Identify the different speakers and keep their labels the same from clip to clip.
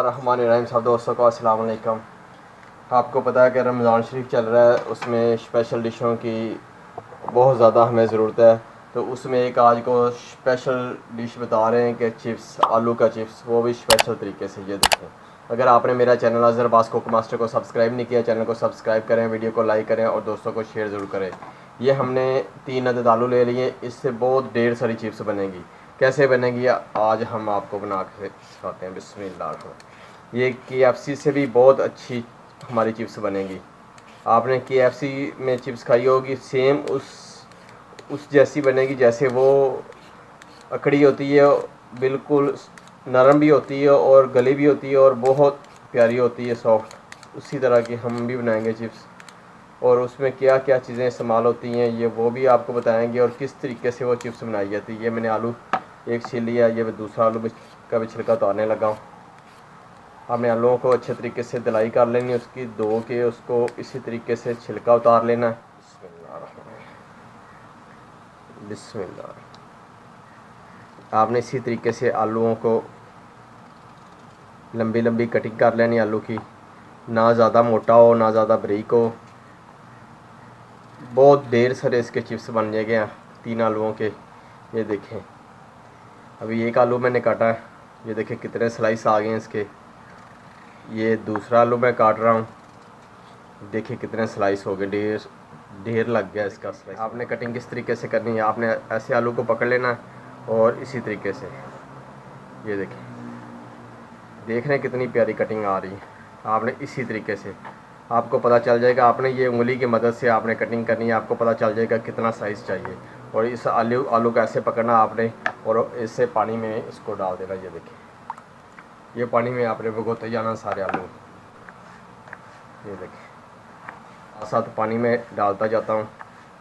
Speaker 1: बिस्मिल्लाहिर्रहमानिर्रहीम। सब दोस्तों को अस्सलाम वालेकुम। आपको पता है कि रमज़ान शरीफ चल रहा है, उसमें स्पेशल डिशों की बहुत ज़्यादा हमें ज़रूरत है। तो उसमें एक आज को स्पेशल डिश बता रहे हैं कि चिप्स, आलू का चिप्स, वो भी स्पेशल तरीके से। ये देखें, अगर आपने मेरा channel Azhar Abbas cook master को सब्सक्राइब नहीं किया, चैनल को सब्सक्राइब करें, वीडियो को लाइक करें और दोस्तों को शेयर ज़रूर करें। ये हमने 3 अदद आलू ले लिए, इससे बहुत ढेर सारी चिप्स बनेगी। कैसे बनेगी आज हम आपको बना के सिखाते हैं। बिस्मिल्लाह। ये KFC से भी बहुत अच्छी हमारी चिप्स बनेगी। आपने KFC में चिप्स खाई होगी, सेम उस जैसी बनेगी जैसे वो अकड़ी होती है, बिल्कुल नरम भी होती है और गली भी होती है और बहुत प्यारी होती है, सॉफ्ट। उसी तरह की हम भी बनाएंगे चिप्स, और उसमें क्या क्या चीज़ें इस्तेमाल होती हैं ये वो भी आपको बताएंगे, और किस तरीके से वो चिप्स बनाई जाती है। ये मैंने आलू एक छील लिया, ये दूसरा आलू का भी छिलका उतारने लगा हूँ। हमने आलूओं को अच्छे तरीके से धुलाई कर लेनी, उसकी धो के उसको इसी तरीके से छिलका उतार लेना है। बिस्मिल्लाह। आपने इसी तरीके से आलूओं को लंबी लंबी कटिंग कर लेनी आलू की, ना ज़्यादा मोटा हो ना ज़्यादा बारीक हो। बहुत देर सारे इसके चिप्स बन जाएंगे 3 आलूओं के। ये देखें, अभी एक आलू मैंने काटा है, ये देखें कितने स्लाइस आ गए हैं इसके। ये दूसरा आलू मैं काट रहा हूँ, देखिए कितने स्लाइस हो गए, ढेर लग गया इसका स्लाइस। आपने कटिंग किस तरीके से करनी है, आपने ऐसे आलू को पकड़ लेना और इसी तरीके से, ये देखें, देख रहे हैं कितनी प्यारी कटिंग आ रही है। आपने इसी तरीके से, आपको पता चल जाएगा, आपने ये उंगली की मदद से आपने कटिंग करनी है, आपको पता चल जाएगा कितना साइज़ चाहिए। और इस आलू को ऐसे पकड़ना आपने, और इससे पानी में इसको डाल देना। ये देखिए, ये पानी में आपने भिगोते जाना सारे आलू। ये देखिए, साथ पानी में डालता जाता हूँ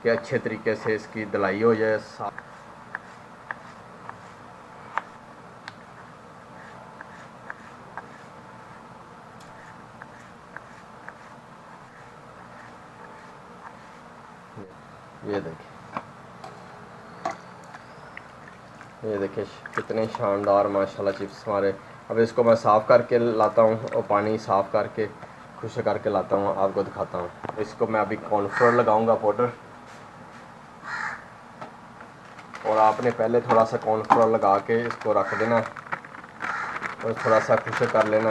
Speaker 1: कि अच्छे तरीके से इसकी धुलाई हो जाए। ये देखिए कितने शानदार माशाल्लाह चिप्स हमारे। अब इसको मैं साफ़ करके लाता हूँ और पानी साफ़ करके खुश करके लाता हूँ, आपको दिखाता हूँ। इसको मैं अभी कॉर्नफ्लोर लगाऊंगा पाउडर, और आपने पहले थोड़ा सा कॉर्नफ्लोर लगा के इसको रख देना और थोड़ा सा खुश कर लेना।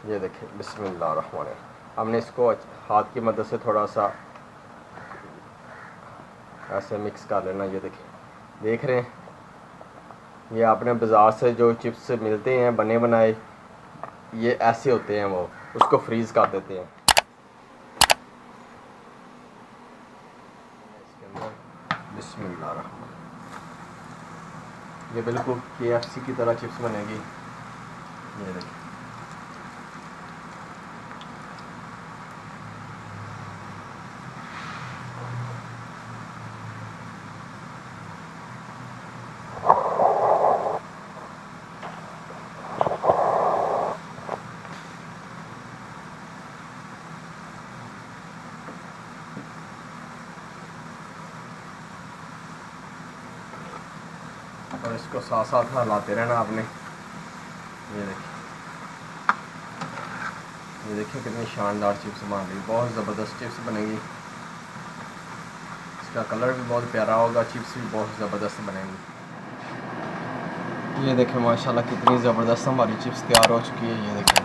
Speaker 1: ये देखिए, बिस्मिल्लाह रहमान रहीम। हमने इसको हाथ की मदद से थोड़ा सा ऐसे मिक्स कर लेना। ये देखिए, देख रहे हैं, ये आपने बाज़ार से जो चिप्स मिलते हैं बने बनाए, ये ऐसे होते हैं, वो उसको फ्रीज़ कर देते हैं। इसके अंदर बिस्मिल्लाह रहमान, ये बिल्कुल KFC की तरह चिप्स बनेगी। ये देखिए, और इसको साथ साथ हिलाते रहना आपने। ये देखिए कितनी शानदार चिप्स बन रही, बहुत ज़बरदस्त चिप्स बनेगी। इसका कलर भी बहुत प्यारा होगा, चिप्स भी बहुत ज़बरदस्त बनेंगी। ये देखें माशाल्लाह कितनी ज़बरदस्त हमारी चिप्स तैयार हो चुकी है। ये देखें,